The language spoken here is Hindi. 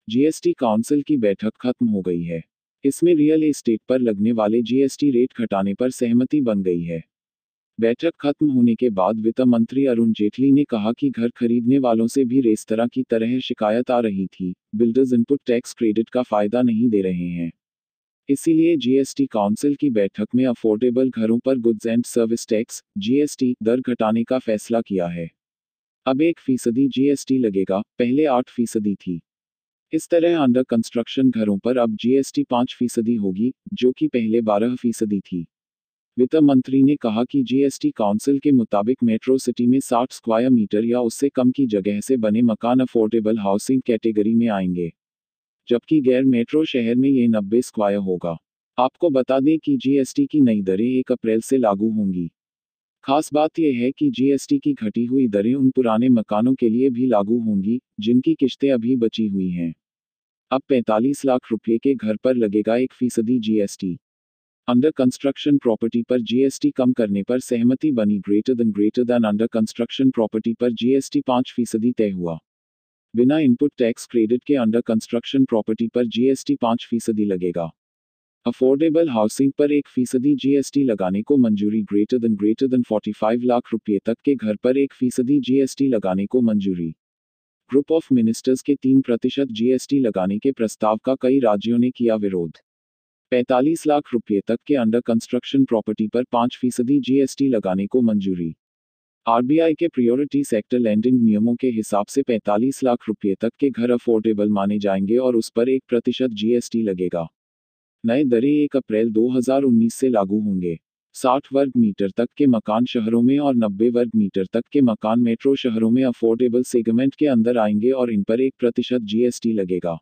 जीएसटी काउंसिल की बैठक खत्म हो गई है। इसमें रियल एस्टेट पर लगने वाले जीएसटी रेट घटाने पर सहमति बन गई है। बैठक खत्म होने के बाद वित्त मंत्री अरुण जेटली ने कहा कि घर खरीदने वालों से भी रेस्तरां की तरह शिकायत आ रही थी, बिल्डर्स इनपुट टैक्स क्रेडिट का फायदा नहीं दे रहे हैं। इसीलिए जीएसटी काउंसिल की बैठक में अफोर्डेबल घरों पर goods and service tax GST दर घटाने का फैसला किया है। अब 1% जीएसटी लगेगा, पहले 8% थी। इस तरह अंडर कंस्ट्रक्शन घरों पर अब जीएसटी 5% होगी, जो कि पहले 12% थी। वित्त मंत्री ने कहा कि जीएसटी काउंसिल के मुताबिक मेट्रो सिटी में 60 स्क्वायर मीटर या उससे कम की जगह से बने मकान अफोर्डेबल हाउसिंग कैटेगरी में आएंगे, जबकि गैर मेट्रो शहर में ये 90 स्क्वायर होगा। आपको बता दें कि जीएसटी की नई दरें 1 अप्रैल से लागू होंगी। खास बात यह है कि जीएसटी की घटी हुई दरें उन पुराने मकानों के लिए भी लागू होंगी, जिनकी किश्तें अभी बची हुई हैं। अब 45 लाख रुपये के घर पर लगेगा 1% जीएसटी। अंडर कंस्ट्रक्शन प्रॉपर्टी पर जीएसटी कम करने पर सहमति बनी। Greater than under construction property पर जीएसटी 5% तय हुआ। बिना इनपुट टैक्स क्रेडिट के अंडर कंस्ट्रक्शन प्रॉपर्टी पर जीएसटी 5% लगेगा। अफोर्डेबल हाउसिंग पर 1% जीएसटी लगाने को मंजूरी। ग्रेटर देन 45 लाख रुपये तक के घर पर 1% जीएसटी लगाने को मंजूरी। ग्रुप ऑफ मिनिस्टर्स के 3% जीएसटी लगाने के प्रस्ताव का कई राज्यों ने किया विरोध। 45 लाख रुपये तक के अंडर कंस्ट्रक्शन प्रॉपर्टी पर 5% जीएसटी लगाने को मंजूरी। आरबीआई के प्रायोरिटी सेक्टर लेंडिंग नियमों के हिसाब से 45 लाख रुपये तक के घर अफोर्डेबल माने जाएंगे और उस पर 1% जीएसटी लगेगा। नए दरें 1 अप्रैल 2019 से लागू होंगे। 60 वर्ग मीटर तक के मकान शहरों में और 90 वर्ग मीटर तक के मकान मेट्रो शहरों में अफोर्डेबल सेगमेंट के अंदर आएंगे और इन पर 1% जीएसटी लगेगा।